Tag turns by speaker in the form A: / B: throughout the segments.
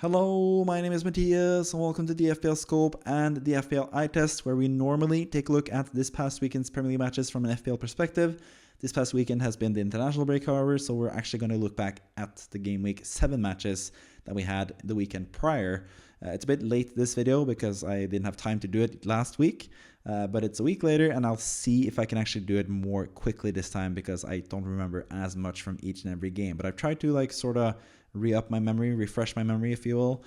A: Hello, my name is Matthias and welcome to the FPL Scope and the FPL eye test, where we normally take a look at this past weekend's Premier League matches from an FPL perspective. This past weekend has been the international break, however, so we're actually going to look back at the game week 7 matches that we had the weekend prior. It's a bit late this video because I didn't have time to do it last week, but it's a week later and I'll see if I can actually do it more quickly this time because I don't remember as much from each and every game. But I've tried to sort of re-up my memory, refresh my memory, if you will,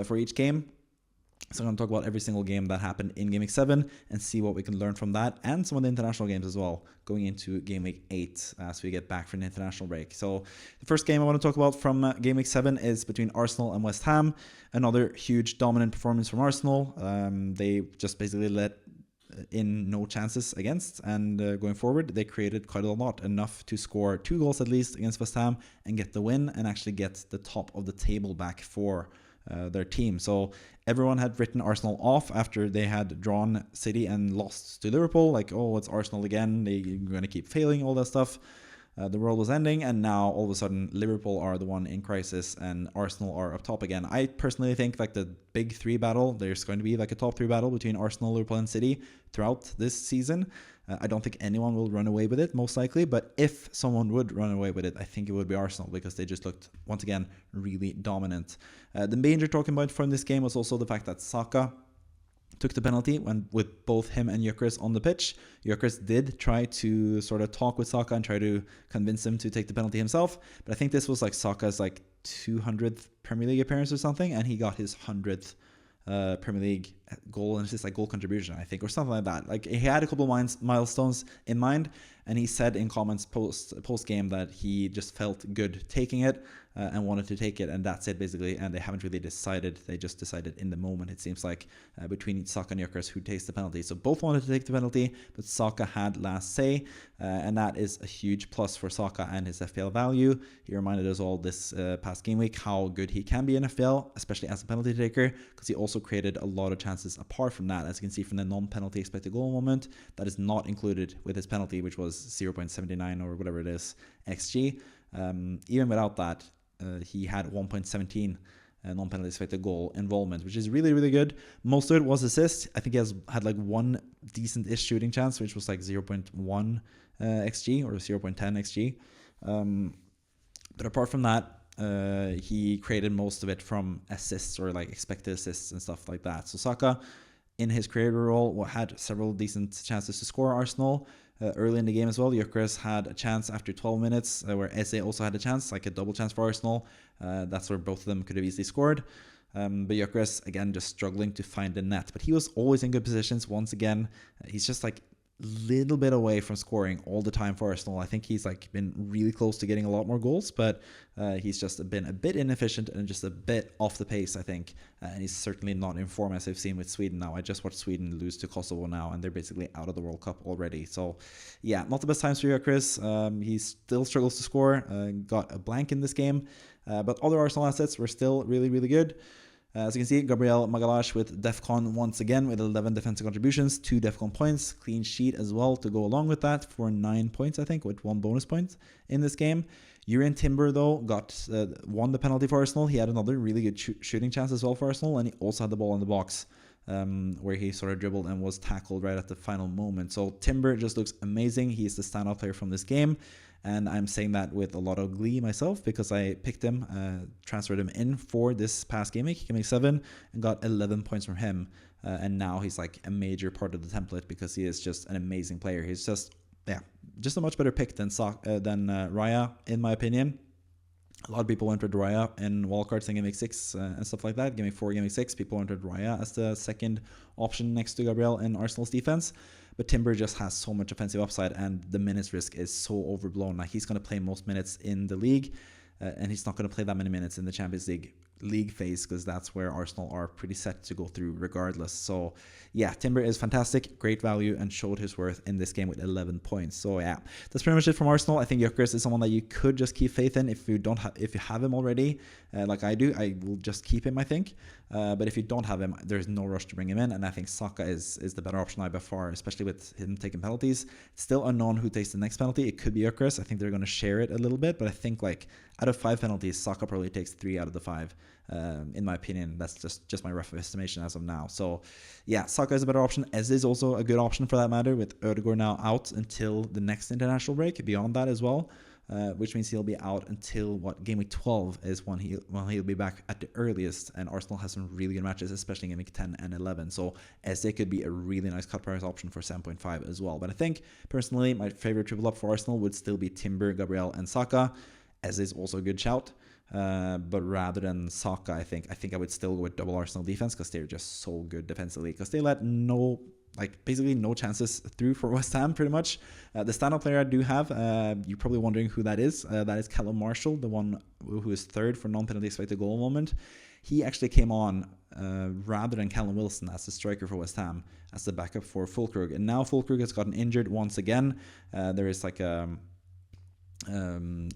A: for each game. So I'm going to talk about every single game that happened in Game Week 7 and see what we can learn from that and some of the international games as well, going into Game Week 8 as we get back from the international break. So the first game I want to talk about from Game Week 7 is between Arsenal and West Ham. Another huge dominant performance from Arsenal. They just basically let in no chances against, and going forward they created quite a lot, enough to score 2 goals at least against West Ham and get the win and actually get the top of the table back for their team. So everyone had written Arsenal off after they had drawn City and lost to Liverpool, like, oh, it's Arsenal again, they're going to keep failing, all that stuff. The world was ending, and now all of a sudden Liverpool are the one in crisis and Arsenal are up top again. I personally think the big 3 battle, there's going to be a top 3 battle between Arsenal, Liverpool and City throughout this season. I don't think anyone will run away with it, most likely, but if someone would run away with it, I think it would be Arsenal, because they just looked, once again, really dominant. The major talking point from this game was also the fact that Saka took the penalty when with both him and Gyökeres on the pitch. Gyökeres did try to sort of talk with Saka and try to convince him to take the penalty himself, but I think this was Saka's 200th Premier League appearance or something, and he got his 100th Premier League goal and assist, goal contribution, I think, or something like that. He had a couple of milestones in mind, and he said in comments post game that he just felt good taking it and wanted to take it, and that's it basically. And they haven't really decided; they just decided in the moment, it seems like, between Saka and Gyökeres who takes the penalty. So both wanted to take the penalty, but Saka had last say, and that is a huge plus for Saka and his FPL value. He reminded us all this past game week how good he can be in FPL, especially as a penalty taker, because he also created a lot of chances apart from that, as you can see from the non-penalty expected goal moment. That is not included with his penalty, which was 0.79 or whatever it is XG. Even without that, he had 1.17 non-penalty expected goal involvement, which is really, really good. Most of it was assists. I think he had one decent-ish shooting chance, which was 0.1 XG or 0.10 XG. But apart from that, he created most of it from assists or expected assists and stuff like that. So Saka, in his creator role, had several decent chances to score Arsenal early in the game as well. Gyökeres had a chance after 12 minutes where Eze also had a chance, a double chance for Arsenal. That's where both of them could have easily scored. But Gyökeres, again, just struggling to find the net. But he was always in good positions. Once again, he's just little bit away from scoring all the time for Arsenal. I think he's been really close to getting a lot more goals, but he's just been a bit inefficient and just a bit off the pace, I think. And he's certainly not in form, as I've seen with Sweden now. I just watched Sweden lose to Kosovo now, and they're basically out of the World Cup already. So yeah, not the best times for Gyökeres. He still struggles to score. Got a blank in this game, but other Arsenal assets were still really, really good. As you can see, Gabriel Magalhaes with DEFCON once again with 11 defensive contributions, 2 DEFCON points, clean sheet as well to go along with that for 9 points, I think, with 1 bonus point in this game. Urian Timber, though, won the penalty for Arsenal. He had another really good shooting chance as well for Arsenal, and he also had the ball in the box where he sort of dribbled and was tackled right at the final moment. So Timber just looks amazing. He's the standout player from this game. And I'm saying that with a lot of glee myself, because I picked him, transferred him in for this past game week 7, and got 11 points from him. And now he's a major part of the template because he is just an amazing player. He's just a much better pick than Raya, in my opinion. A lot of people entered Raya in wildcards in Game Week 6 and stuff like that. Game Week 4, Game Week 6, people entered Raya as the second option next to Gabriel in Arsenal's defense. But Timber just has so much offensive upside, and the minutes risk is so overblown. He's going to play most minutes in the league, and he's not going to play that many minutes in the Champions League phase, because that's where Arsenal are pretty set to go through regardless. So yeah, Timber is fantastic, great value, and showed his worth in this game with 11 points. So yeah, that's pretty much it from Arsenal. I think Gyökeres is someone that you could just keep faith in if you have him already, like I do. I will just keep him, I think. But if you don't have him, there's no rush to bring him in, and I think Saka is the better option by far, especially with him taking penalties. It's still unknown who takes the next penalty. It could be Gyökeres. I think they're going to share it a little bit, but I think out of 5 penalties, Saka probably takes 3 out of the 5. in my opinion. That's just my rough estimation as of now. So yeah, Saka is a better option. Eze is also a good option for that matter, with Ødegaard now out until the next international break, beyond that as well. Which means he'll be out until game week 12 is when he'll be back at the earliest, and Arsenal has some really good matches, especially in week 10 and 11. So Eze could be a really nice cut price option for 7.5 as well. But I think personally my favorite triple up for Arsenal would still be Timber, Gabriel, and Saka. Eze is also a good shout. But rather than Saka, I think I would still go with double Arsenal defense, because they're just so good defensively, because they let basically no chances through for West Ham, pretty much. The standout player I do have, you're probably wondering who that is. That is Callum Marshall, the one who is third for non-penalty expected goal moment. He actually came on rather than Callum Wilson as the striker for West Ham, as the backup for Fulkrug. And now Fulkrug has gotten injured once again. There is a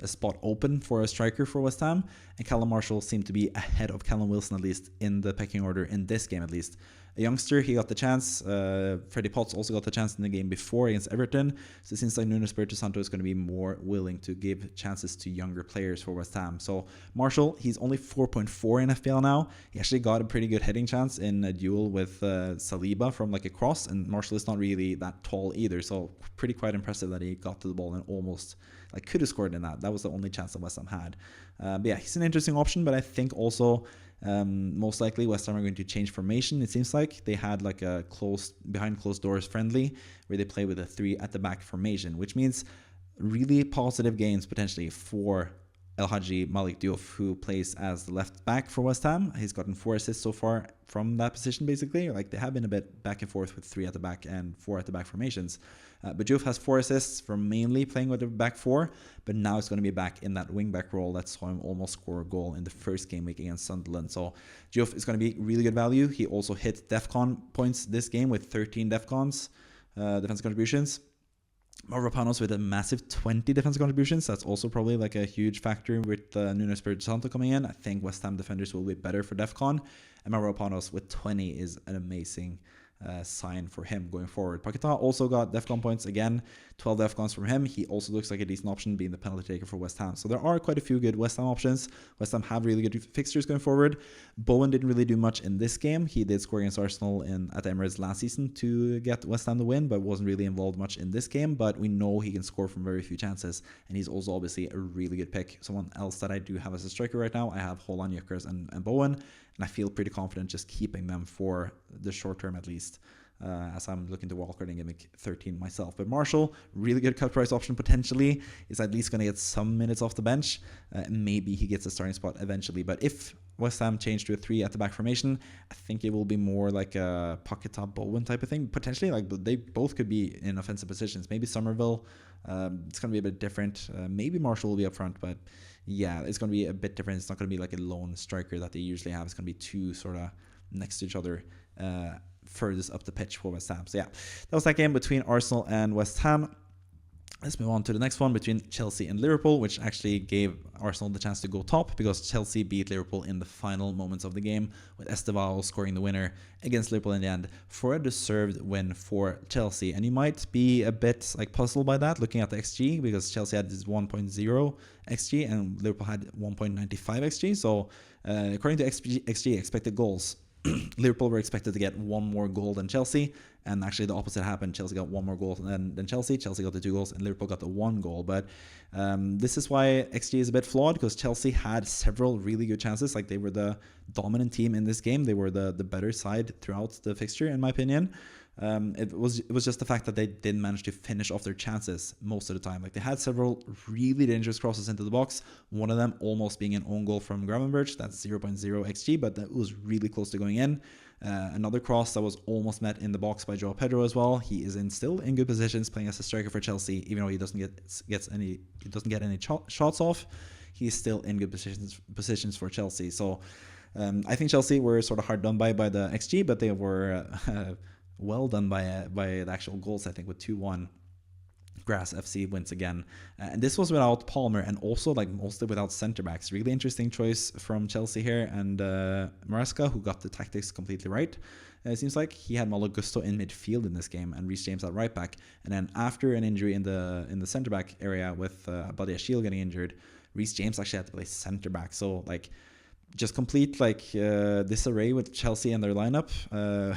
A: spot open for a striker for West Ham, and Callum Marshall seemed to be ahead of Callum Wilson, at least in the pecking order in this game at least. A youngster, he got the chance. Freddie Potts also got the chance in the game before against Everton. So it seems like Nuno Espirito Santo is going to be more willing to give chances to younger players for West Ham. So Marshall, he's only 4.4 in FPL now. He actually got a pretty good heading chance in a duel with Saliba from a cross, and Marshall is not really that tall either. So pretty quite impressive that he got to the ball and almost could have scored in that. That was the only chance that West Ham had. But yeah, he's an interesting option, but I think also most likely West Ham are going to change formation. It seems like they had a behind closed doors friendly where they play with a 3 at the back formation, which means really positive gains potentially for El Hadji Malik Diouf, who plays as the left back for West Ham. He's gotten 4 assists so far from that position, basically. They have been a bit back and forth with 3 at the back and 4 at the back formations. But Diouf has 4 assists from mainly playing with the back 4, but now it's going to be back in that wing back role that saw him almost score a goal in the first game week against Sunderland. So Diouf is going to be really good value. He also hit DEFCON points this game with 13 DEFCONs, defensive contributions. Mavropanos with a massive 20 defensive contributions. That's also probably a huge factor with Nuno Espirito Santo coming in. I think West Ham defenders will be better for DEFCON, and Mavropanos with 20 is an amazing sign for him going forward. Paquetá also got DEFCON points again, 12 DEFCONs from him. He also looks like a decent option, being the penalty taker for West Ham. So there are quite a few good West Ham options. West Ham have really good fixtures going forward. Bowen didn't really do much in this game. He did score against Arsenal at the Emirates last season to get West Ham the win, but wasn't really involved much in this game. But we know he can score from very few chances, and he's also obviously a really good pick. Someone else that I do have as a striker right now, I have Haaland, Jökers, and Bowen, and I feel pretty confident just keeping them for the short term at least. As I'm looking to wildcard in game 13 myself. But Marshall, really good cut price option potentially, is at least going to get some minutes off the bench. Maybe he gets a starting spot eventually. But if West Ham change to a 3 at the back formation, I think it will be more like a Paquetá Bowen type of thing. Potentially, they both could be in offensive positions. Maybe Somerville, it's going to be a bit different. Maybe Marshall will be up front, but yeah, it's going to be a bit different. It's not going to be like a lone striker that they usually have. It's going to be 2 sort of next to each other, furthest up the pitch for West Ham. So yeah, that was that game between Arsenal and West Ham. Let's move on to the next one between Chelsea and Liverpool, which actually gave Arsenal the chance to go top because Chelsea beat Liverpool in the final moments of the game, with Estevao scoring the winner against Liverpool in the end for a deserved win for Chelsea. And you might be a bit puzzled by that, looking at the XG, because Chelsea had this 1.0 XG and Liverpool had 1.95 XG. So according to XG, expected goals, Liverpool were expected to get 1 more goal than Chelsea, and actually the opposite happened. Chelsea got 1 more goal than Chelsea. Chelsea got the 2 goals, and Liverpool got the 1 goal. But this is why XG is a bit flawed, because Chelsea had several really good chances. They were the dominant team in this game. They were the better side throughout the fixture, in my opinion. It was just the fact that they didn't manage to finish off their chances most of the time. They had several really dangerous crosses into the box, one of them almost being an own goal from Gravenberch. That's 0.0 XG, but that was really close to going in. Another cross that was almost met in the box by Joao Pedro as well. He is still in good positions playing as a striker for Chelsea, even though he doesn't get any shots off. He's still in good positions for Chelsea. So I think Chelsea were sort of hard done by the XG, but they were well done by the actual goals, I think, with 2-1. Grass FC wins again. And this was without Palmer, and also mostly without centre backs. Really interesting choice from Chelsea here. And Maresca, who got the tactics completely right. It seems like he had Malo Gusto in midfield in this game and Reece James at right back. And then after an injury in the centre back area with Badiashile getting injured, Reece James actually had to play centre back. So just complete disarray with Chelsea and their lineup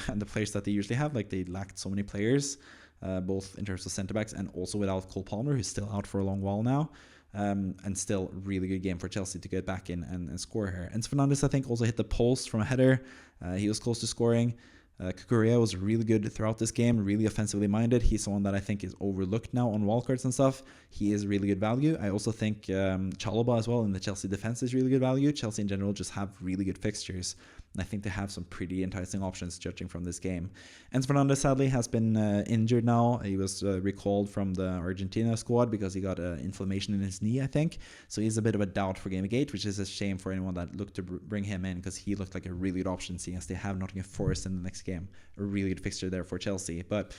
A: and the players that they usually have. Like, they lacked so many players, both in terms of centre backs and also without Cole Palmer, who's still out for a long while now. And still really good game for Chelsea to get back in and score here. Enzo Fernandez, I think, also hit the post from a header. He was close to scoring. Cucurella was really good throughout this game, really offensively minded. He's someone that I think is overlooked now on wildcards and stuff. He is really good value. I also think Chalobah as well in the Chelsea defense is really good value. Chelsea in general just have really good fixtures, and I think they have some pretty enticing options judging from this game. Enzo Fernandez sadly has been injured now. He was recalled from the Argentina squad because he got inflammation in his knee, I think. So he's a bit of a doubt for Game Week 8, which is a shame for anyone that looked to bring him in, because he looked like a really good option, seeing as they have Nottingham Forest in the next game. A really good fixture there for Chelsea. But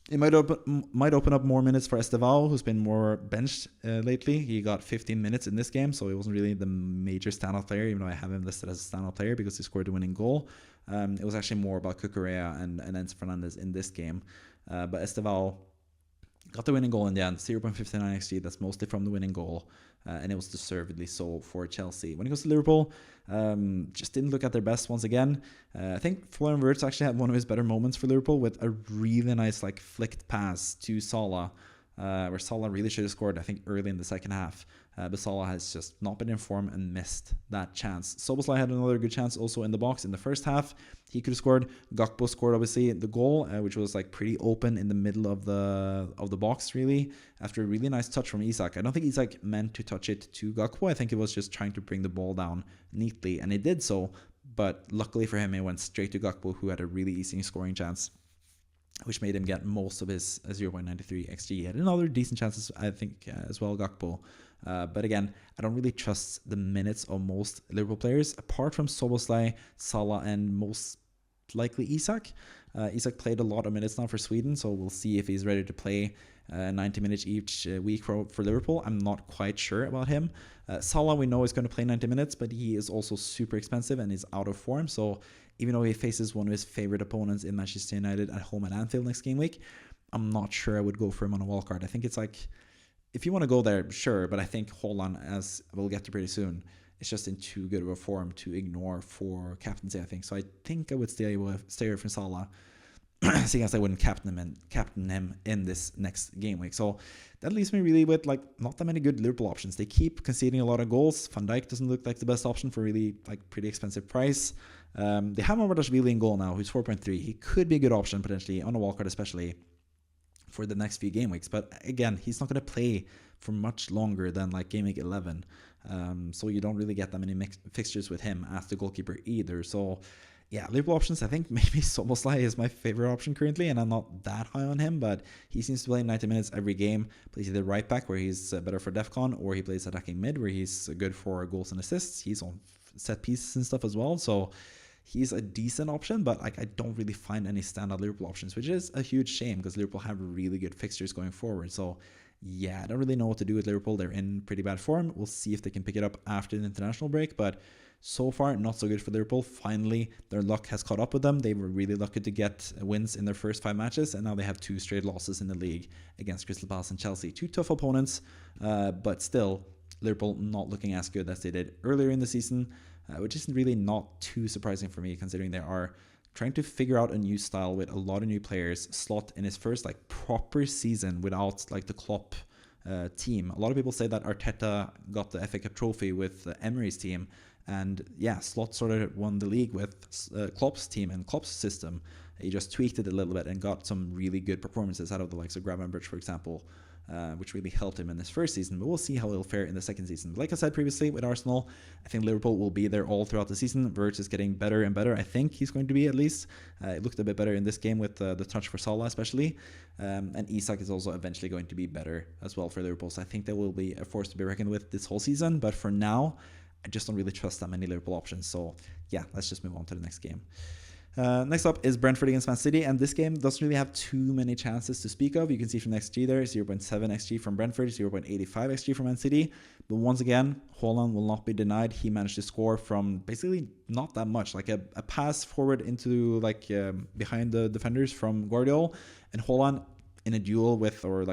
A: it might open up more minutes for Estevao, who's been more benched lately. He got 15 minutes in this game, so he wasn't really the major standout player, even though I have him listed as a standout player because he scored the winning goal. It was actually more about Cucurella and Enzo Fernandez in this game. But Estevao got the winning goal in the end, 0.59 XG. That's mostly from the winning goal, and it was deservedly so for Chelsea. When it goes to Liverpool, just didn't look at their best once again. I think Florian Wirtz actually had one of his better moments for Liverpool with a really nice flicked pass to Salah, where Salah really should have scored, I think, early in the second half. But Salah has just not been in form and missed that chance. Szoboszlai had another good chance also in the box in the first half. He could have scored. Gakpo scored, obviously, the goal, which was pretty open in the middle of the box, really, after a really nice touch from Isak. I don't think Isak meant to touch it to Gakpo. I think he was just trying to bring the ball down neatly, and it did so. But luckily for him, it went straight to Gakpo, who had a really easy scoring chance, which made him get most of his 0.93 XG. He had another decent chances, I think, as well, Gakpo. But again, I don't really trust the minutes of most Liverpool players, apart from Szoboszlai, Salah, and most likely Isak. Isak played a lot of minutes now for Sweden, so we'll see if he's ready to play 90 minutes each week for Liverpool. I'm not quite sure about him. Salah, we know, is going to play 90 minutes, but he is also super expensive and is out of form. So even though he faces one of his favorite opponents in Manchester United at home at Anfield next game week, I'm not sure I would go for him on a wildcard. I think it's if you want to go there, sure, but I think Haaland, as we'll get to pretty soon, is just in too good of a form to ignore for captaincy, I think. So I think I would stay away from Salah, seeing as I wouldn't captain him in this next game week. So that leaves me really with not that many good Liverpool options. They keep conceding a lot of goals. Van Dijk doesn't look like the best option for really pretty expensive price. They have Mavardashvili in goal now, who's 4.3. He could be a good option potentially on a wildcard, especially for the next few game weeks. But again, he's not going to play for much longer than game week 11. So you don't really get that many fixtures with him as the goalkeeper either. So yeah, Liverpool options, I think maybe Szoboszlai is my favorite option currently, and I'm not that high on him, but he seems to play 90 minutes every game. Plays either right back, where he's better for DEFCON, or he plays attacking mid, where he's good for goals and assists. He's on set pieces and stuff as well, so he's a decent option, but I don't really find any standout Liverpool options, which is a huge shame because Liverpool have really good fixtures going forward. So yeah, I don't really know what to do with Liverpool. They're in pretty bad form. We'll see if they can pick it up after the international break, but so far, not so good for Liverpool. Finally, their luck has caught up with them. They were really lucky to get wins in their first 5 matches, and now they have 2 straight losses in the league against Crystal Palace and Chelsea. 2 tough opponents, but still, Liverpool not looking as good as they did earlier in the season, which isn't really not too surprising for me, considering they are trying to figure out a new style with a lot of new players. Slot in his first proper season without the Klopp team. A lot of people say that Arteta got the FA Cup trophy with Emery's team, and yeah, Slot sort of won the league with Klopp's team and Klopp's system. He just tweaked it a little bit and got some really good performances out of the likes of Gravenberch, for example, which really helped him in his first season. But we'll see how he'll fare in the second season. Like I said previously with Arsenal, I think Liverpool will be there all throughout the season. Wirtz is getting better and better. I think he's going to be, at least. It looked a bit better in this game with the touch for Salah especially. And Isak is also eventually going to be better as well for Liverpool. So I think they will be a force to be reckoned with this whole season. But for now, I just don't really trust that many Liverpool options. So yeah, let's just move on to the next game. Next up is Brentford against Man City, and this game doesn't really have too many chances to speak of. You can see from the XG there, 0.7 XG from Brentford, 0.85 XG from Man City. But once again, Haaland will not be denied. He managed to score from basically not that much, a pass forward into behind the defenders from Guardiola, and Haaland in a duel with, or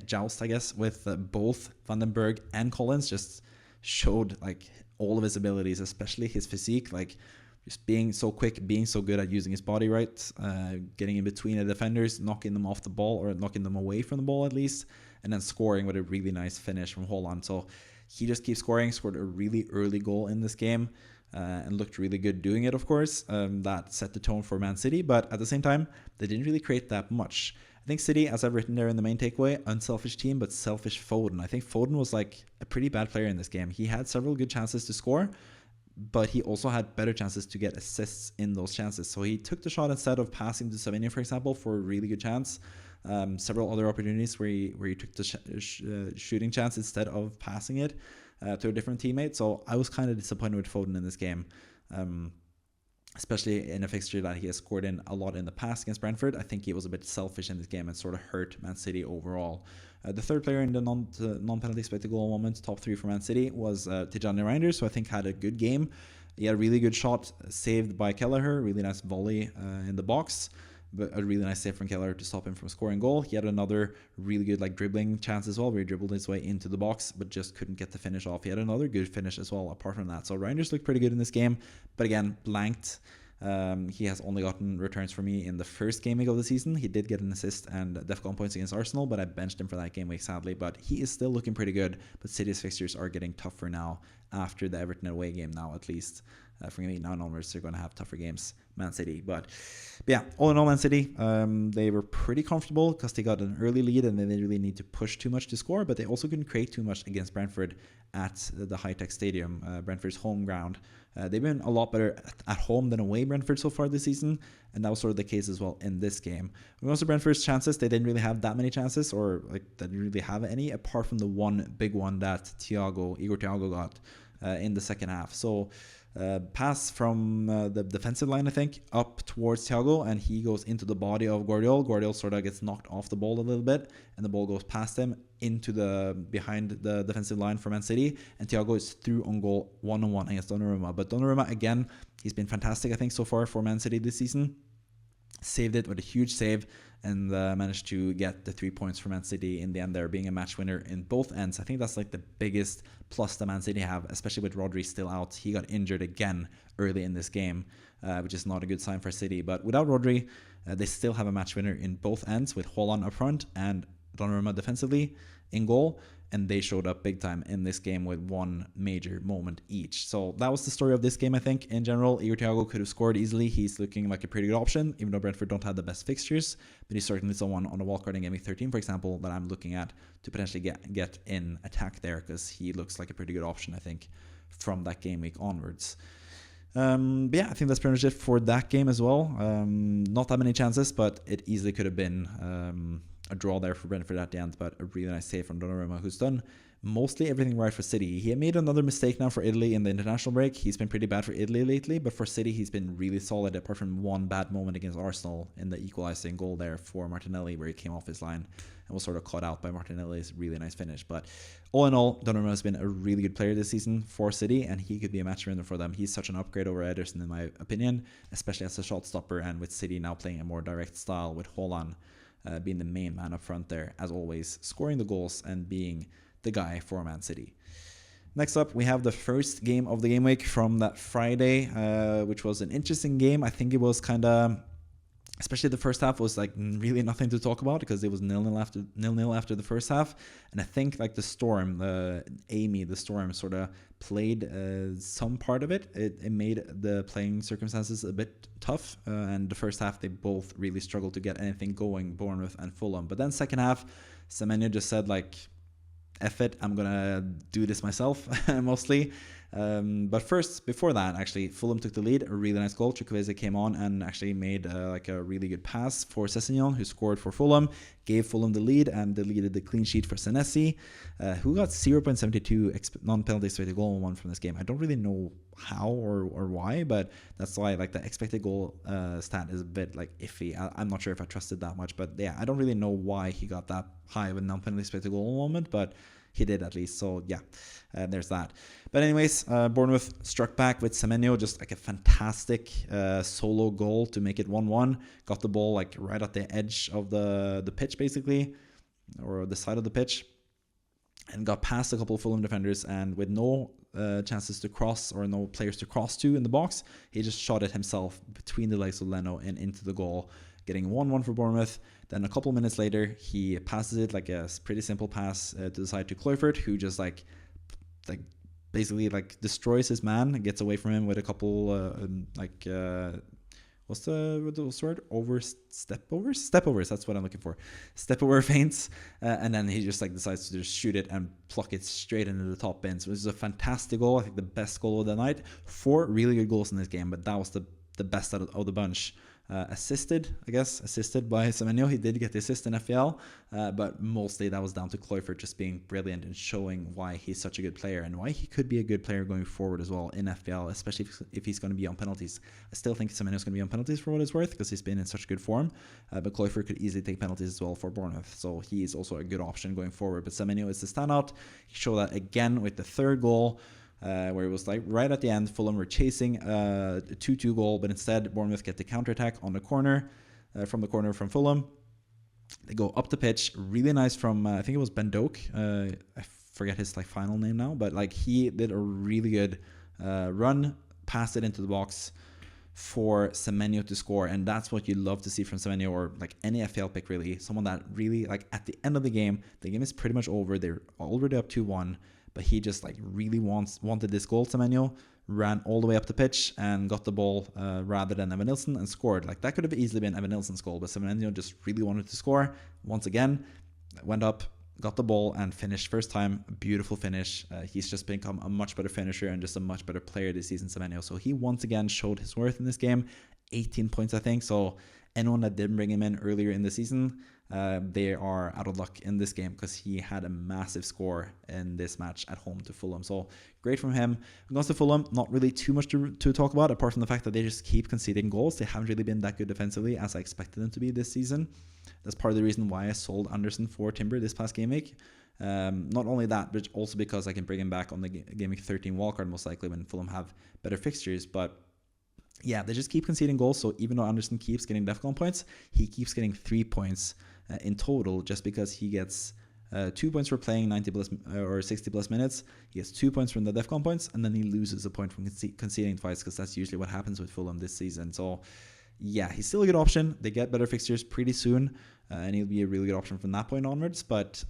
A: joust, I guess, with both Vandenberg and Collins, just showed like all of his abilities, especially his physique, like just being so quick, being so good at using his body right, getting in between the defenders, knocking them off the ball or knocking them away from the ball at least, and then scoring with a really nice finish from Haaland. So he just keeps scoring, scored a really early goal in this game, and looked really good doing it, of course. That set the tone for Man City, but at the same time, they didn't really create that much. I think City, as I've written there in the main takeaway, unselfish team, but selfish Foden. I think Foden was like a pretty bad player in this game. He had several good chances to score, but he also had better chances to get assists in those chances. So he took the shot instead of passing to Semenyo, for example, for a really good chance. Several other opportunities where he took the shooting chance instead of passing it to a different teammate. So I was kind of disappointed with Foden in this game, especially in a fixture that he has scored in a lot in the past against Brentford. I think he was a bit selfish in this game and sort of hurt Man City overall. The third player in the non-penalty expected goal moment, top three for Man City, was Tijani Reinders, who I think had a good game. He had a really good shot saved by Kelleher, really nice volley in the box, but a really nice save from Kelleher to stop him from scoring goal. He had another really good like dribbling chance as well, where he dribbled his way into the box, but just couldn't get the finish off. He had another good finish as well, apart from that. So Reinders looked pretty good in this game, but again, blanked. He has only gotten returns for me in the first game week of the season. He did get an assist and DEFCON points against Arsenal, but I benched him for that game week, sadly. But he is still looking pretty good. But City's fixtures are getting tougher now after the Everton away game now, at least. From me now onwards, they're going to have tougher games, Man City. But yeah, all in all, Man City, they were pretty comfortable because they got an early lead and they didn't really need to push too much to score, but they also couldn't create too much against Brentford at the high-tech stadium, Brentford's home ground. They've been a lot better at home than away, Brentford, so far this season, and that was sort of the case as well in this game. When it comes to Brentford's chances, they didn't really have that many chances, or like they didn't really have any, apart from the one big one that Igor Thiago got in the second half. So pass from the defensive line, I think, up towards Thiago, and he goes into the body of Guardiola. Guardiola sort of gets knocked off the ball a little bit, and the ball goes past him into behind the defensive line for Man City, and Thiago is through on goal one-on-one against Donnarumma. But Donnarumma, again, he's been fantastic, I think, so far for Man City this season. Saved it with a huge save and managed to get the 3 points for Man City in the end there, being a match winner in both ends. I think that's like the biggest plus that Man City have, especially with Rodri still out. He got injured again early in this game, which is not a good sign for City. But without Rodri, they still have a match winner in both ends with Haaland up front and Donnarumma defensively in goal, and they showed up big time in this game with one major moment each. So that was the story of this game, I think. In general, Igor Thiago could have scored easily. He's looking like a pretty good option, even though Brentford don't have the best fixtures, but he's certainly someone on the wildcard in Game Week 13, for example, that I'm looking at to potentially get in attack there, because he looks like a pretty good option, I think, from that game week onwards. But yeah, I think that's pretty much it for that game as well. Not that many chances, but it easily could have been a draw there for Brentford at the end, but a really nice save from Donnarumma, who's done mostly everything right for City. He made another mistake now for Italy in the international break. He's been pretty bad for Italy lately, but for City, he's been really solid, apart from one bad moment against Arsenal in the equalizing goal there for Martinelli, where he came off his line and was sort of caught out by Martinelli's really nice finish. But all in all, Donnarumma has been a really good player this season for City, and he could be a match winner for them. He's such an upgrade over Ederson, in my opinion, especially as a shot stopper, and with City now playing a more direct style with Haaland being the main man up front there, as always, scoring the goals and being the guy for Man City. Next up, we have the first game of the game week from that Friday, which was an interesting game. I think it was kind of, especially the first half, was like really nothing to talk about because it was 0-0 after the first half. And I think like the Storm, the Storm sort of played some part of it. It made the playing circumstances a bit tough. And the first half, they both really struggled to get anything going, Bournemouth and Fulham. But then second half, Semenyo just said like, F it, I'm going to do this myself, mostly. But first, before that, actually, Fulham took the lead. A really nice goal. Chukwueze came on and actually made like a really good pass for Sessegnon, who scored for Fulham, gave Fulham the lead, and deleted the clean sheet for Senesi, who got 0.72 non-penalty expected goal one from this game. I don't really know how or why, but that's why like the expected goal stat is a bit like iffy. I'm not sure if I trusted that much, but yeah, I don't really know why he got that high of a non-penalty expected goal moment, but he did at least. So yeah, there's that. But anyways, Bournemouth struck back with Semenyo, just like a fantastic solo goal to make it 1-1. Got the ball like right at the edge of the pitch, basically, or the side of the pitch. and got past a couple of Fulham defenders, and with no chances to cross or no players to cross to in the box, he just shot it himself between the legs of Leno and into the goal, getting 1-1 for Bournemouth. Then a couple minutes later, he passes it like a pretty simple pass to the side to Kluivert, who just like basically like destroys his man and gets away from him with a couple what's the word? Stepovers. That's what I'm looking for. Stepover feints, and then he just like decides to just shoot it and pluck it straight into the top bins. It was a fantastic goal. I think the best goal of the night. 4 really good goals in this game, but that was the best out of the bunch. Assisted by Semenyo. He did get the assist in FPL, but mostly that was down to Kluivert just being brilliant and showing why he's such a good player and why he could be a good player going forward as well in FPL, especially if he's going to be on penalties. I still think Semenyo's going to be on penalties for what it's worth because he's been in such good form, but Kluivert could easily take penalties as well for Bournemouth, so he is also a good option going forward. But Semenyo is the standout. He showed that again with the third goal. Where it was like right at the end, Fulham were chasing a 2-2 goal, but instead Bournemouth get the counter-attack on the corner, from Fulham. They go up the pitch, really nice from, I think it was Ben Doak, I forget his like final name now, but like he did a really good run, passed it into the box for Semenyo to score, and that's what you love to see from Semenyo, or like any FPL pick really, someone that really like at the end of the game is pretty much over, they're already up 2-1, but he just like really wanted this goal. Semenyo ran all the way up the pitch and got the ball rather than Evan Nilsson and scored. Like that could have easily been Evan Nilsson's goal, but Semenyo just really wanted to score. Once again, went up, got the ball and finished first time. Beautiful finish. He's just become a much better finisher and just a much better player this season, Semenyo. So he once again showed his worth in this game. 18 points, I think. So anyone that didn't bring him in earlier in the season, they are out of luck in this game because he had a massive score in this match at home to Fulham. So great from him. When it comes to Fulham, not really too much to talk about apart from the fact that they just keep conceding goals. They haven't really been that good defensively as I expected them to be this season. That's part of the reason why I sold Anderson for Timber this past game week. Not only that, but also because I can bring him back on the game week 13 wildcard most likely when Fulham have better fixtures. But yeah, they just keep conceding goals. So even though Anderson keeps getting DEFCON points, he keeps getting 3 points in total, just because he gets 2 points for playing 90 plus or 60 plus minutes. He gets 2 points from the DEFCON points, and then he loses a point from conceding twice, because that's usually what happens with Fulham this season. So yeah, he's still a good option. They get better fixtures pretty soon, and he'll be a really good option from that point onwards. But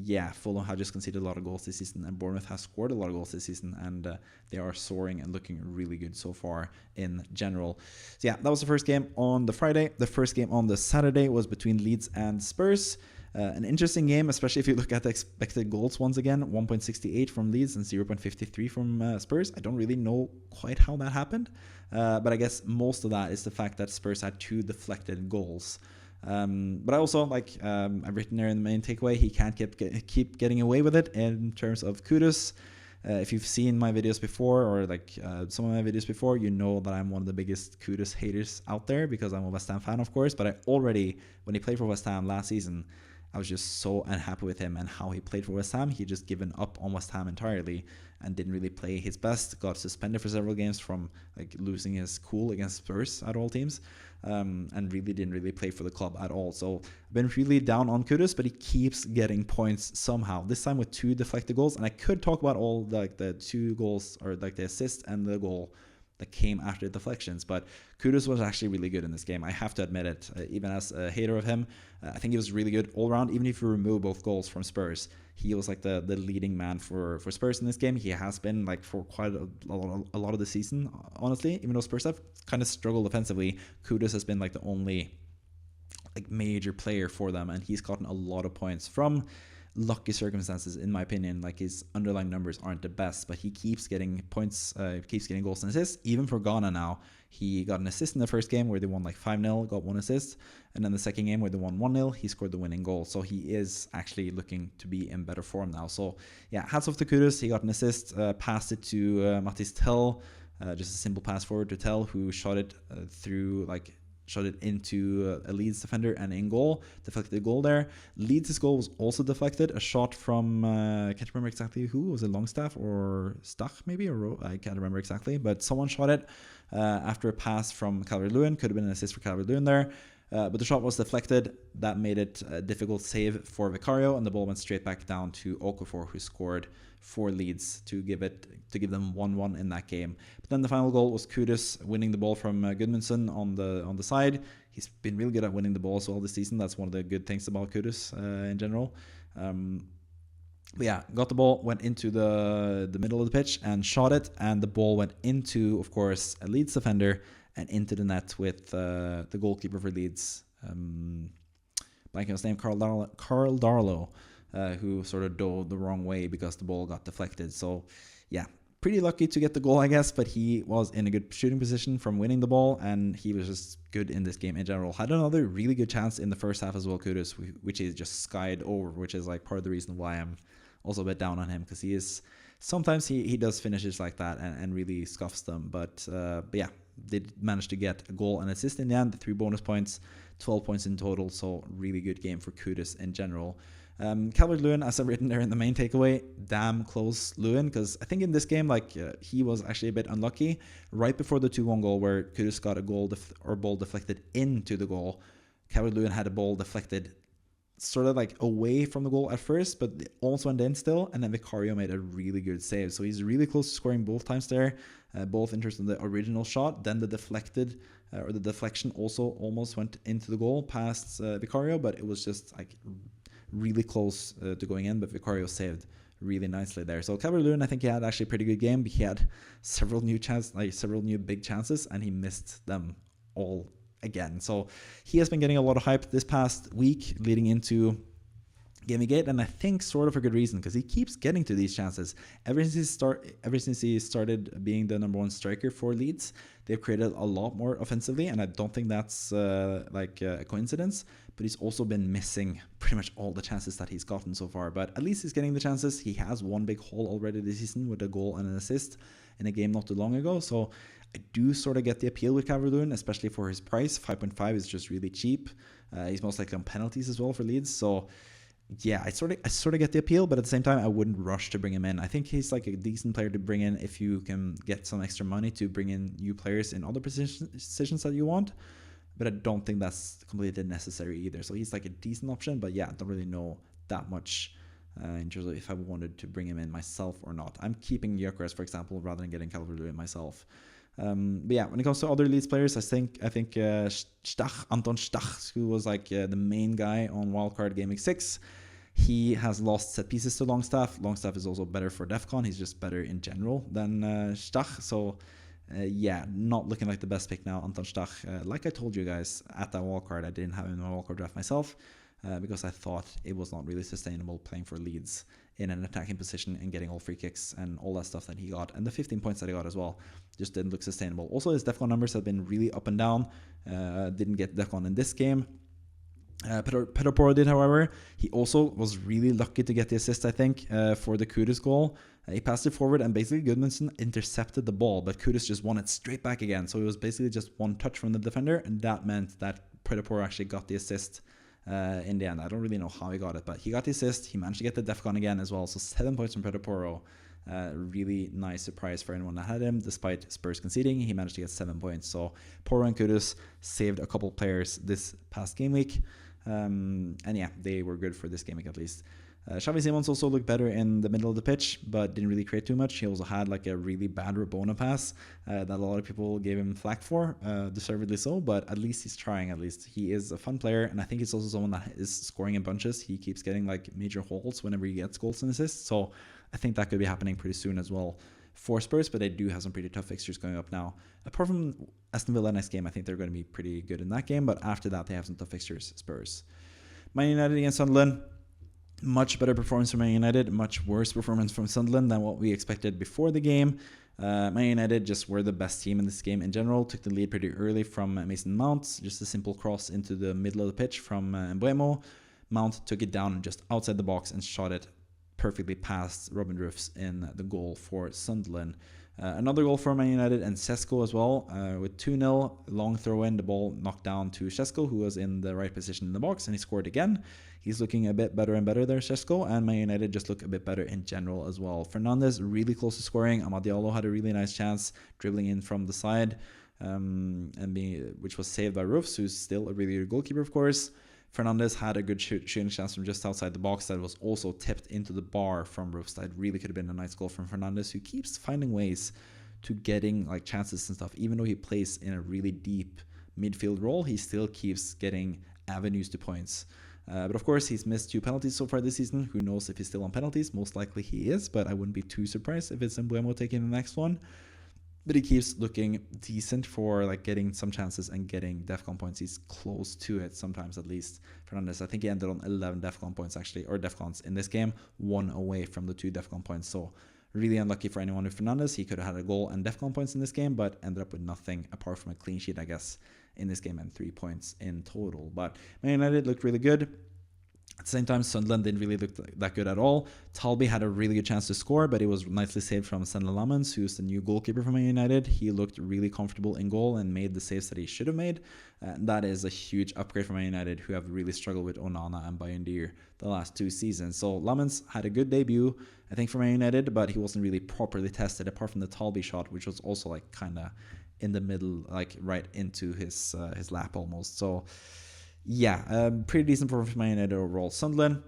A: yeah, Fulham have just conceded a lot of goals this season, and Bournemouth has scored a lot of goals this season, and they are soaring and looking really good so far in general. So yeah, that was the first game on the Friday. The first game on the Saturday was between Leeds and Spurs. An interesting game, especially if you look at the expected goals once again. 1.68 from Leeds and 0.53 from Spurs. I don't really know quite how that happened, but I guess most of that is the fact that Spurs had 2 deflected goals. But I also, like I've written there in the main takeaway, he can't keep getting away with it in terms of kudos. If you've seen my videos before, or like some of my videos before, you know that I'm one of the biggest kudos haters out there, because I'm a West Ham fan, of course. But I already, when he played for West Ham last season, I was just so unhappy with him and how he played for West Ham. He just given up on West Ham entirely and didn't really play his best. Got suspended for several games from like losing his cool against Spurs at all teams, and really didn't really play for the club at all. So I've been really down on Kudus, but he keeps getting points somehow. This time with 2 deflected goals, and I could talk about all the 2 goals, or like the assist and the goal that came after deflections, but Kudus was actually really good in this game. I have to admit it, even as a hater of him. I think he was really good all around. Even if you remove both goals from Spurs, he was like the leading man for Spurs in this game. He has been like for quite a lot of the season, honestly. Even though Spurs have kind of struggled offensively, Kudus has been like the only like major player for them, and he's gotten a lot of points from lucky circumstances, in my opinion. Like his underlying numbers aren't the best, but he keeps getting points, keeps getting goals and assists. Even for Ghana now, he got an assist in the first game where they won like 5-0, got 1 assist, and then the second game where they won 1-0, he scored the winning goal. So he is actually looking to be in better form now. So yeah, hats off to Kudus. He got an assist, passed it to Mattis Tell, just a simple pass forward to Tell, who shot it shot it into a Leeds defender and in goal, deflected the goal there. Leeds' goal was also deflected, a shot from, I can't remember exactly who, was it Longstaff or Stach maybe, or I can't remember exactly, but someone shot it after a pass from Calvert-Lewin, could have been an assist for Calvert-Lewin there. But the shot was deflected. That made it a difficult save for Vicario, and the ball went straight back down to Okafor, who scored for Leeds to give them 1-1 in that game. But then the final goal was Kudus winning the ball from Gudmundsson on the side. He's been really good at winning the ball as well this season. That's one of the good things about Kudus in general. But yeah, got the ball, went into the middle of the pitch and shot it, and the ball went into, of course, a Leeds defender and into the net with the goalkeeper for Leeds, blanking his name, Carl Darlow, who sort of dove the wrong way because the ball got deflected. So yeah, pretty lucky to get the goal, I guess, but he was in a good shooting position from winning the ball, and he was just good in this game in general. Had another really good chance in the first half as well, Kudus, which he just skied over, which is like part of the reason why I'm also a bit down on him, because he is sometimes he does finishes like that and really scuffs them. But yeah, did manage to get a goal and assist in the end, 3 bonus points, 12 points in total. So really good game for Kudus in general. Calvert-Lewin, as I've written there in the main takeaway, damn close Lewin, because I think in this game, he was actually a bit unlucky right before the 2-1 goal where Kudus got a goal ball deflected into the goal. Calvert-Lewin had a ball deflected sort of like away from the goal at first, but it almost went in still, and then Vicario made a really good save. So he's really close to scoring both times there, both in terms of the original shot, then the deflection also almost went into the goal past Vicario, but it was just like really close to going in, but Vicario saved really nicely there. So Calvert-Lewin, I think he had actually a pretty good game. He had several new big chances, and he missed them all again. So he has been getting a lot of hype this past week leading into Game Week 8, and I think sort of for good reason, because he keeps getting to these chances. Ever since he started being the number 1 striker for Leeds, they've created a lot more offensively, and I don't think that's a coincidence, but he's also been missing pretty much all the chances that he's gotten so far. But at least he's getting the chances. He has one big haul already this season with a goal and an assist in a game not too long ago. So I do sort of get the appeal with Calvert-Lewin, especially for his price. 5.5 is just really cheap. He's most likely on penalties as well for Leeds. So yeah, I sort of get the appeal, but at the same time, I wouldn't rush to bring him in. I think he's like a decent player to bring in if you can get some extra money to bring in new players in other positions that you want. But I don't think that's completely necessary either. So he's like a decent option, but yeah, I don't really know that much in terms of if I wanted to bring him in myself or not. I'm keeping Gyökeres, for example, rather than getting Calvert-Lewin myself. But yeah, when it comes to other Leeds players, I think Anton Stach, who was like the main guy on Wildcard Game Week 6, he has lost set pieces to Longstaff. Longstaff is also better for DEFCON. He's just better in general than Stach. So yeah, not looking like the best pick now, Anton Stach. Like I told you guys at that wildcard, I didn't have him in my wildcard draft myself because I thought it was not really sustainable playing for Leeds in an attacking position and getting all free kicks and all that stuff that he got. And the 15 points that he got as well just didn't look sustainable. Also, his DEFCON numbers have been really up and down. Didn't get DEFCON in this game. Pedro Porro did, however. He also was really lucky to get the assist, I think, for the Kudus goal. He passed it forward and basically Gudmundsson intercepted the ball, but Kudus just won it straight back again. So it was basically just one touch from the defender, and that meant that Pedro Porro actually got the assist in the end. I don't really know how he got it, but he got the assist. He managed to get the DEFCON again as well. So 7 points from Pedro Porro. Really nice surprise for anyone that had him. Despite Spurs conceding, he managed to get 7 points. So Porro and Kudus saved a couple players this past game week. And yeah, they were good for this game week at least. Xavi Simons also looked better in the middle of the pitch, but didn't really create too much. He also had like a really bad Rabona pass that a lot of people gave him flack for, deservedly so, but at least he's trying. At least he is a fun player, and I think he's also someone that is scoring in bunches. He keeps getting like major holes whenever he gets goals and assists, so I think that could be happening pretty soon as well for Spurs, but they do have some pretty tough fixtures going up now. Apart from Aston Villa next game, I think they're going to be pretty good in that game, but after that they have some tough fixtures, Spurs. Man United against Sunderland. Much better performance from Man United, much worse performance from Sunderland than what we expected before the game. Man United just were the best team in this game in general, took the lead pretty early from Mason Mount, just a simple cross into the middle of the pitch from Mbeumo. Mount took it down just outside the box and shot it perfectly past Robin Roofs in the goal for Sunderland. Another goal for Man United and Sesko as well, with 2-0, long throw in, the ball knocked down to Sesko, who was in the right position in the box, and he scored again. He's looking a bit better and better there, Sesko, and Man United just look a bit better in general as well. Fernandes really close to scoring. Amad Diallo had a really nice chance dribbling in from the side. which was saved by Roofs, who's still a really good goalkeeper, of course. Fernandes had a good shooting chance from just outside the box that was also tipped into the bar from Roofs. That really could have been a nice goal from Fernandes, who keeps finding ways to getting like chances and stuff. Even though he plays in a really deep midfield role, he still keeps getting avenues to points. But of course, he's missed 2 penalties so far this season. Who knows if he's still on penalties? Most likely he is, but I wouldn't be too surprised if it's Mbuemo taking the next one. But he keeps looking decent for like getting some chances and getting DEFCON points. He's close to it sometimes, at least. Fernandes, I think he ended on 11 DEFCON points actually, or DEFCONs in this game, 1 away from the 2 DEFCON points. So really unlucky for anyone with Fernandes. He could have had a goal and DEFCON points in this game, but ended up with nothing apart from a clean sheet, I guess, in this game, and 3 points in total. But Man United looked really good. At the same time, Sunderland didn't really look that good at all. Talby had a really good chance to score, but it was nicely saved from Senna Lamens, who's the new goalkeeper for Man United. He looked really comfortable in goal and made the saves that he should have made. That is a huge upgrade for Man United, who have really struggled with Onana and Bayindir the last 2 seasons. So Lamens had a good debut, I think, for Man United, but he wasn't really properly tested, apart from the Talby shot, which was also like kind of in the middle, like right into his lap almost. So yeah, pretty decent performance for Man United overall. Sunderland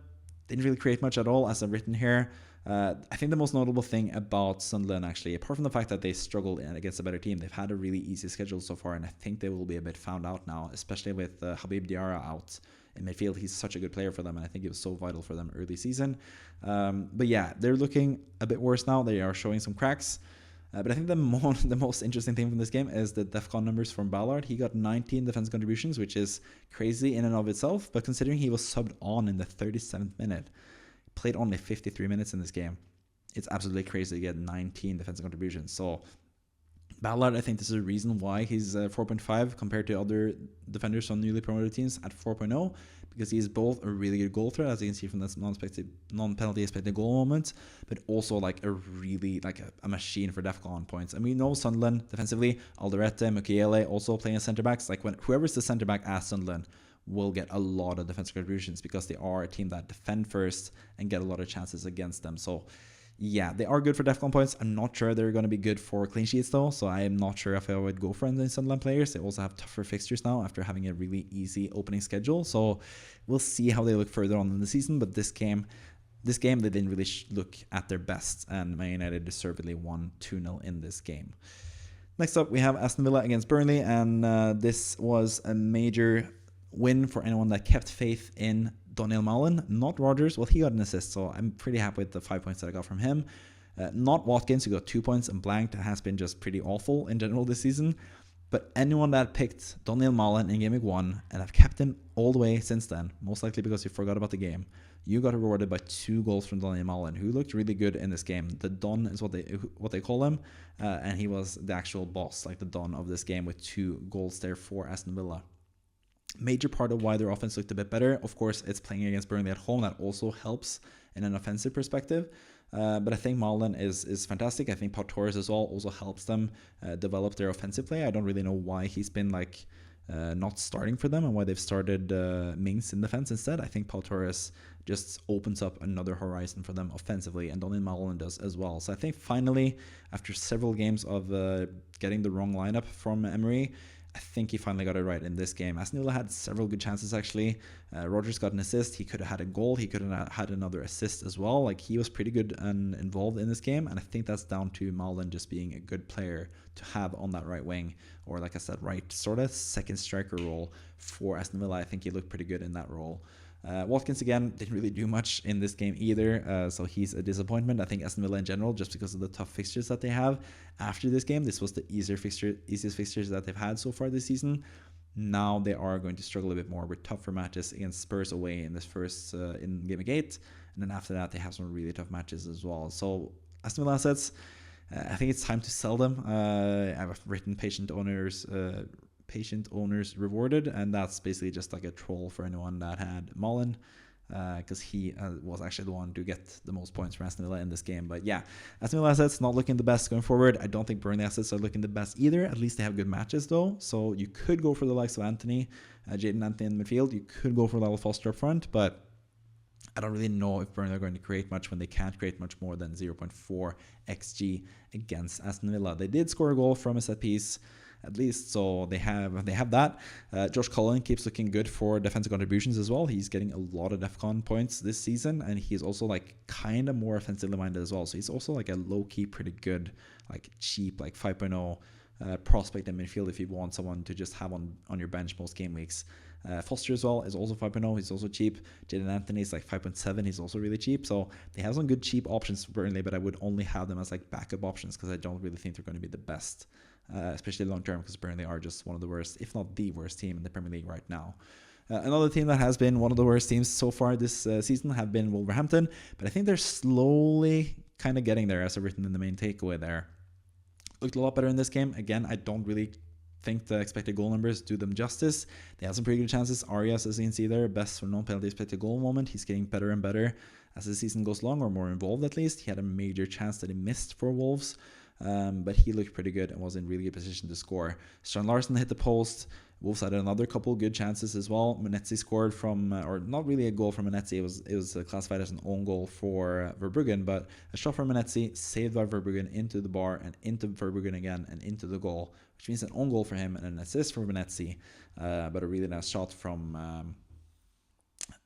A: didn't really create much at all, as I've written here. I think the most notable thing about Sunderland, actually, apart from the fact that they struggled against a better team, they've had a really easy schedule so far, and I think they will be a bit found out now, especially with Habib Diarra out in midfield. He's such a good player for them, and I think it was so vital for them early season. But yeah, they're looking a bit worse now. They are showing some cracks. But I think the most interesting thing from this game is the DEFCON numbers from Ballard. He got 19 defense contributions, which is crazy in and of itself. But considering he was subbed on in the 37th minute, played only 53 minutes in this game, it's absolutely crazy to get 19 defense contributions. So Ballard, I think this is a reason why he's 4.5 compared to other defenders on newly promoted teams at 4.0, because he's both a really good goal threat, as you can see from this non-penalty expected goal moment, but also like a really like a machine for DEFCON points. And we know Sunderland defensively, Alderete, Mukiele also playing as centre backs. Like when whoever's the centre back at Sunderland will get a lot of defensive contributions, because they are a team that defend first and get a lot of chances against them. So yeah, they are good for DEFCON points. I'm not sure they're going to be good for clean sheets though, so I'm not sure if I would go for any Sunderland players. They also have tougher fixtures now after having a really easy opening schedule, so we'll see how they look further on in the season. But this game they didn't really look at their best, and Man United deservedly won 2-0 in this game. Next up, we have Aston Villa against Burnley, and this was a major win for anyone that kept faith in Daniel Malen, not Rodgers. Well, he got an assist, so I'm pretty happy with the 5 points that I got from him. Not Watkins, who got 2 points and blanked, has been just pretty awful in general this season. But anyone that picked Daniel Malen in Game Week 1 and have kept him all the way since then, most likely because you forgot about the game, you got rewarded by 2 goals from Daniel Malen, who looked really good in this game. The Don is what they call him, and he was the actual boss, like the Don of this game, with 2 goals there for Aston Villa. Major part of why their offense looked a bit better, of course, it's playing against Burnley at home. That also helps in an offensive perspective. But I think Malen is fantastic. I think Pau Torres as well also helps them develop their offensive play. I don't really know why he's been like not starting for them and why they've started Mings in defense instead. I think Pau Torres just opens up another horizon for them offensively, and Daniel Malen does as well. So I think finally, after several games of getting the wrong lineup from Emery, I think he finally got it right in this game. Aston Villa had several good chances, actually. Rodgers got an assist. He could have had a goal. He could have had another assist as well. Like, he was pretty good and involved in this game, and I think that's down to Malen just being a good player to have on that right wing, or like I said, right sort of second striker role for Aston Villa. I think he looked pretty good in that role. Watkins, again, didn't really do much in this game either, so he's a disappointment. I think Aston Villa in general, just because of the tough fixtures that they have after this game, this was the easiest fixtures that they've had so far this season. Now they are going to struggle a bit more with tougher matches against Spurs away in this first in Game Week 8, and then after that they have some really tough matches as well. So Aston Villa assets, I think it's time to sell them. I've written patient owners rewarded, and that's basically just like a troll for anyone that had Malen, because he was actually the one to get the most points from Aston Villa in this game. But yeah, Aston Villa assets not looking the best going forward. I don't think Burnley assets are looking the best either. At least they have good matches though, so you could go for the likes of Anthony, Jadon Anthony in midfield. You could go for Lyle Foster up front, but I don't really know if Burnley are going to create much when they can't create much more than 0.4 XG against Aston Villa. They did score a goal from a set piece, at least. So they have that. Josh Cullen keeps looking good for defensive contributions as well. He's getting a lot of DEFCON points this season, and he's also like kind of more offensively minded as well. So he's also like a low-key pretty good, like cheap, like 5.0 prospect in midfield if you want someone to just have on your bench most game weeks. Foster as well is also 5.0. He's also cheap. Jaden Anthony is like 5.7. He's also really cheap. So they have some good cheap options for Burnley, but I would only have them as like backup options because I don't really think they're going to be the best, especially long term, because Burnley are just one of the worst, if not the worst team in the Premier League right now. Another team that has been one of the worst teams so far this season have been Wolverhampton, but I think they're slowly kind of getting there, as I've written in the main takeaway there. Looked a lot better in this game. Again, I don't really think the expected goal numbers do them justice. They have some pretty good chances. Arias, as you can see there, best for non-penalty expected goal moment. He's getting better and better as the season goes along, or more involved at least. He had a major chance that he missed for Wolves, but he looked pretty good and was in really good position to score. Strand Larsen hit the post. Wolves had another couple good chances as well. Munetzi scored from, or not really a goal from Munetzi. It was classified as an own goal for Verbruggen, but a shot from Munetzi, saved by Verbruggen into the bar and into Verbruggen again and into the goal, which means an own goal for him and an assist for Munetzi, but a really nice shot from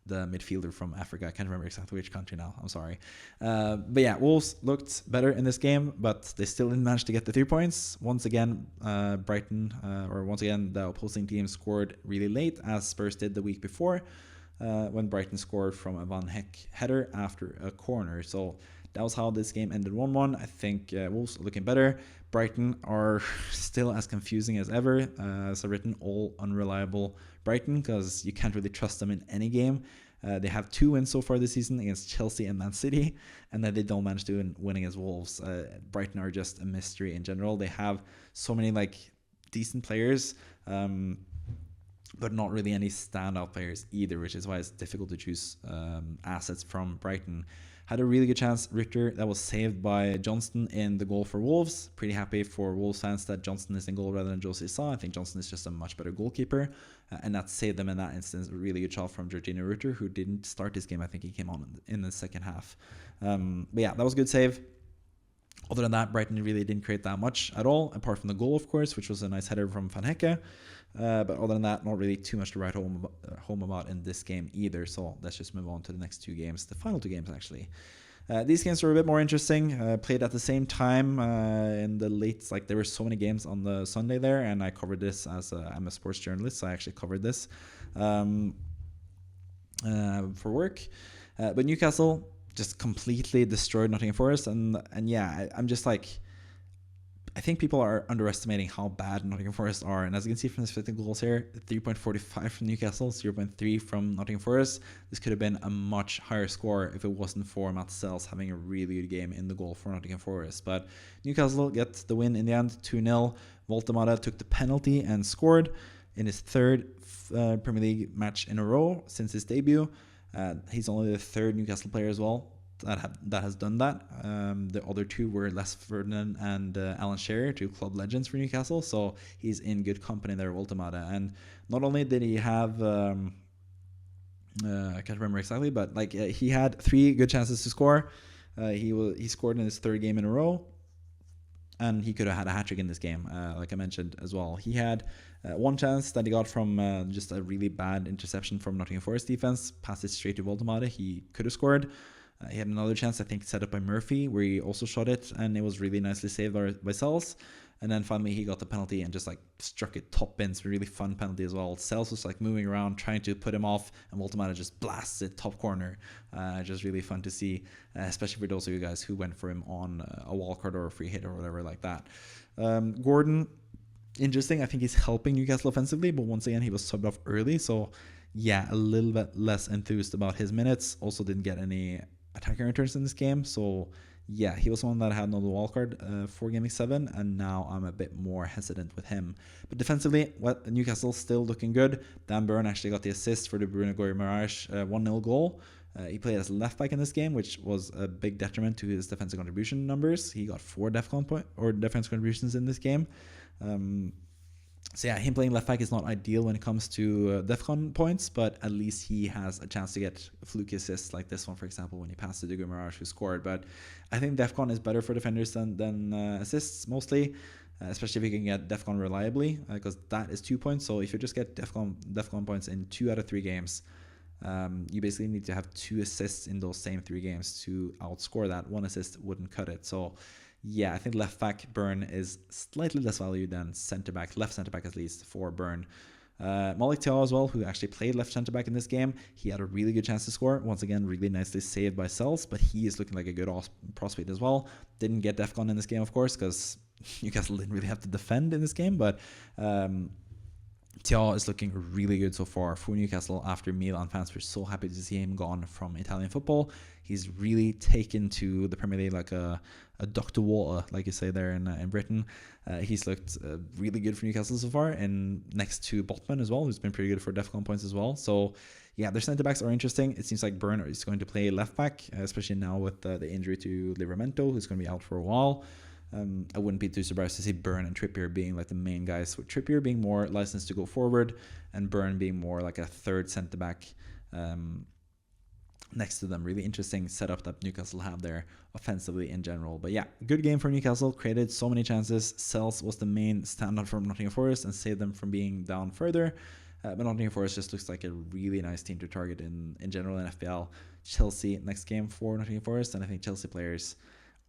A: the midfielder from Africa. I can't remember exactly which country now. I'm sorry. But yeah, Wolves looked better in this game, but they still didn't manage to get the 3 points. Once again, the opposing team scored really late, as Spurs did the week before, when Brighton scored from a Van Heck header after a corner. So that was how this game ended 1-1. I think Wolves are looking better. Brighton are still as confusing as ever. As I've written, all unreliable Brighton, because you can't really trust them in any game. They have 2 wins so far this season against Chelsea and Man City, and then they don't manage to win against Wolves. Brighton are just a mystery in general. They have so many like decent players, but not really any standout players either, which is why it's difficult to choose assets from Brighton. Had a really good chance, Richter, that was saved by Johnston in the goal for Wolves. Pretty happy for Wolves fans that Johnston is in goal rather than Josie Sa. I think Johnston is just a much better goalkeeper, and that saved them in that instance. A really good shot from Jorginho Ritter, who didn't start this game. I think he came on in the second half. But yeah, that was a good save. Other than that, Brighton really didn't create that much at all, apart from the goal, of course, which was a nice header from Van Hecke. But other than that, not really too much to write home about in this game either. So let's just move on to the next 2 games, the final 2 games actually. These games were a bit more interesting, played at the same time in the late, like there were so many games on the Sunday there, and I covered this as I'm a sports journalist, so I actually covered this for work. But Newcastle just completely destroyed Nottingham Forest, and yeah, I'm just like, I think people are underestimating how bad Nottingham Forest are. And as you can see from the expected goals here, 3.45 from Newcastle, 0.3 from Nottingham Forest. This could have been a much higher score if it wasn't for Matt Sells having a really good game in the goal for Nottingham Forest. But Newcastle gets the win in the end, 2-0. Voltemada took the penalty and scored in his 3rd Premier League match in a row since his debut. He's only the 3rd Newcastle player as well that has done that. The other 2 were Les Ferdinand and Alan Shearer, 2 club legends for Newcastle, so he's in good company there, Voltemada. And not only did he have I can't remember exactly, but like he had 3 good chances to score. He scored in his 3rd game in a row, and he could have had a hat-trick in this game, like I mentioned as well. He had 1 chance that he got from just a really bad interception from Nottingham Forest defense, passed it straight to Voltemada. He could have scored. He had another chance, I think, set up by Murphy, where he also shot it, and it was really nicely saved by Sells. And then finally he got the penalty and just like struck it top bins. Really fun penalty as well. Sells was like moving around trying to put him off, and Voltemada just blasts it top corner. Just really fun to see, especially for those of you guys who went for him on a wildcard or a free hit or whatever like that. Gordon, interesting. I think he's helping Newcastle offensively, but once again he was subbed off early, so yeah, a little bit less enthused about his minutes. Also didn't get any attacking returns in this game, so yeah, he was one that I had on the wildcard for Game Week 7, and now I'm a bit more hesitant with him. But defensively, Newcastle still looking good. Dan Burn actually got the assist for the Bruno Guimaraes 1-0 goal. He played as left back in this game, which was a big detriment to his defensive contribution numbers. He got 4 defense contributions in this game. So yeah, him playing left back is not ideal when it comes to DEFCON points, but at least he has a chance to get fluke assists like this one, for example, when he passed to Dugu Mirage, who scored. But I think DEFCON is better for defenders than assists mostly, especially if you can get DEFCON reliably, because that is 2 points. So if you just get DEFCON points in 2 out of 3 games, you basically need to have 2 assists in those same 3 games to outscore that. 1 assist wouldn't cut it. So yeah, I think left back Burn is slightly less value than centre back, left centre back at least for Burn. Malik Thiaw as well, who actually played left centre back in this game. He had a really good chance to score. Once again, really nicely saved by Sells, but he is looking like a good prospect as well. Didn't get DEFCON in this game, of course, because Newcastle didn't really have to defend in this game, but Thiaw is looking really good so far for Newcastle after Milan fans were so happy to see him gone from Italian football. He's really taken to the Premier League like a duck to water, like you say there in Britain. He's looked really good for Newcastle so far, and next to Botman as well, who's been pretty good for DEFCON points as well. So yeah, their centre backs are interesting. It seems like Burn is going to play left back, especially now with the injury to Livramento, who's going to be out for a while. I wouldn't be too surprised to see Burn and Trippier being like the main guys, with Trippier being more licensed to go forward and Burn being more like a third centre back next to them. Really interesting setup that Newcastle have there offensively in general. But yeah, good game for Newcastle, created so many chances. Sells was the main standout from Nottingham Forest and saved them from being down further. But Nottingham Forest just looks like a really nice team to target in general in FPL. Chelsea next game for Nottingham Forest, and I think Chelsea players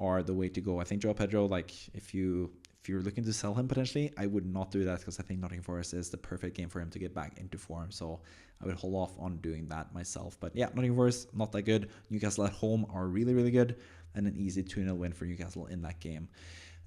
A: are the way to go. I think Joao Pedro, like if you're looking to sell him potentially, I would not do that because I think Nottingham Forest is the perfect game for him to get back into form. So I would hold off on doing that myself. But yeah, Nottingham Forest, not that good. Newcastle at home are really, really good, and an easy 2-0 win for Newcastle in that game.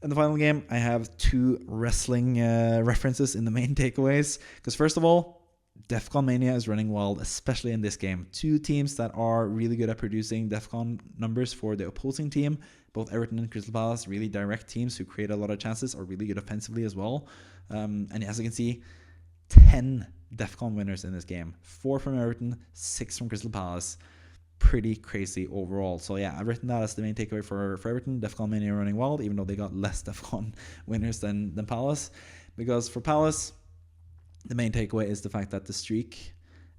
A: In the final game, I have 2 wrestling references in the main takeaways. Because first of all, DEFCON Mania is running wild, especially in this game. 2 teams that are really good at producing DEFCON numbers for the opposing team. Both Everton and Crystal Palace, really direct teams who create a lot of chances, are really good offensively as well. And as you can see, 10 DEFCON winners in this game. 4 from Everton, 6 from Crystal Palace. Pretty crazy overall. So yeah, I've written that as the main takeaway for Everton. DEFCON Mania running wild, even though they got less DEFCON winners than Palace. Because for Palace, the main takeaway is the fact that the streak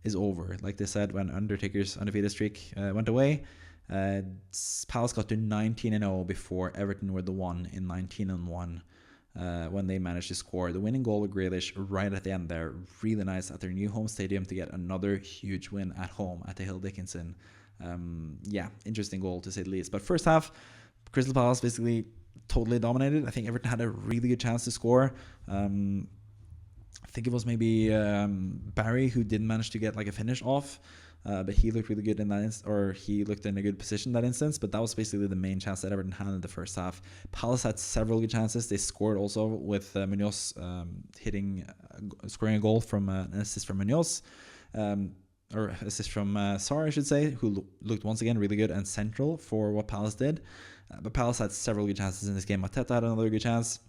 A: is over. Like they said, when Undertaker's undefeated streak went away, Palace got to 19-0 before Everton were the one in 19-1 when they managed to score the winning goal with Grealish right at the end there. Really nice at their new home stadium to get another huge win at home at the Hill Dickinson. Yeah, interesting goal to say the least. But first half, Crystal Palace basically totally dominated. I think Everton had a really good chance to score. I think it was maybe Barry who didn't manage to get like a finish off, but he looked really good in that or he looked in a good position in that instance. But that was basically the main chance that Everton had in the first half. Palace had several good chances. They scored also with Munoz scoring a goal from an assist from Munoz, or assist from Sarr, I should say, who looked once again really good and central for what Palace did. But Palace had several good chances in this game. Mateta had another good chance.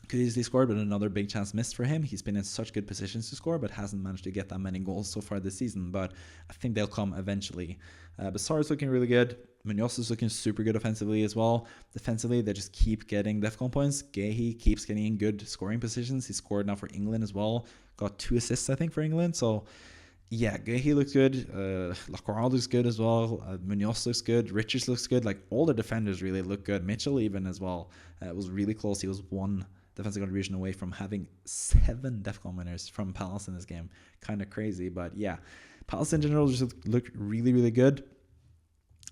A: Could easily score, but another big chance missed for him. He's been in such good positions to score, but hasn't managed to get that many goals so far this season. But I think they'll come eventually. But Sarr is looking really good. Munoz is looking super good offensively as well. Defensively, they just keep getting DEFCON points. Gehi keeps getting in good scoring positions. He scored now for England as well. Got 2 assists, I think, for England. So yeah, Gehi looks good. Lacroix looks good as well. Munoz looks good. Richards looks good. Like all the defenders really look good. Mitchell even as well. It was really close. He was 1 defensive contribution away from having 7 DEFCON winners from Palace in this game. Kind of crazy, but yeah, Palace in general just look really, really good,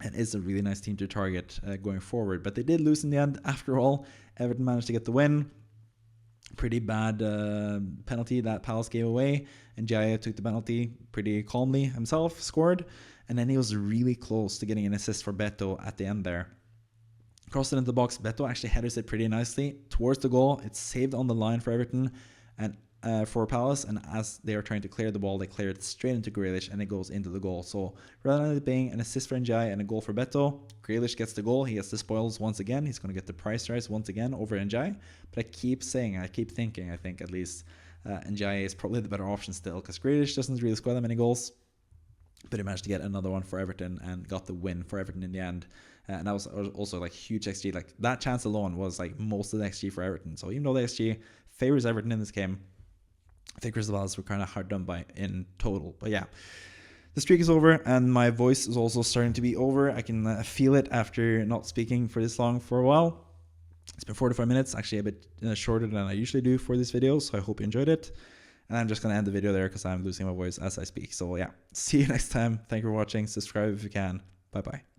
A: and is a really nice team to target going forward. But they did lose in the end. After all, Everton managed to get the win. Pretty bad penalty that Palace gave away, and Jaya took the penalty pretty calmly himself, scored, and then he was really close to getting an assist for Beto at the end there. Crossed it into the box. Beto actually headers it pretty nicely towards the goal. It's saved on the line for Everton and for Palace. And as they are trying to clear the ball, they clear it straight into Grealish and it goes into the goal. So rather than it being an assist for Njai and a goal for Beto, Grealish gets the goal. He gets the spoils once again. He's going to get the price rise once again over Njai. But I keep thinking, I think at least Njai is probably the better option still, because Grealish doesn't really score that many goals. But he managed to get another one for Everton and got the win for Everton in the end. And that was also like huge XG. Like that chance alone was like most of the XG for Everton. So even though the XG favors Everton in this game, think Crystal Palace were kind of hard done by in total. But yeah, the streak is over and my voice is also starting to be over. I can feel it after not speaking for this long for a while. It's been 45 minutes, actually a bit shorter than I usually do for this video, so I hope you enjoyed it. And I'm just going to end the video there because I'm losing my voice as I speak. So yeah, see you next time. Thank you for watching. Subscribe if you can. Bye-bye.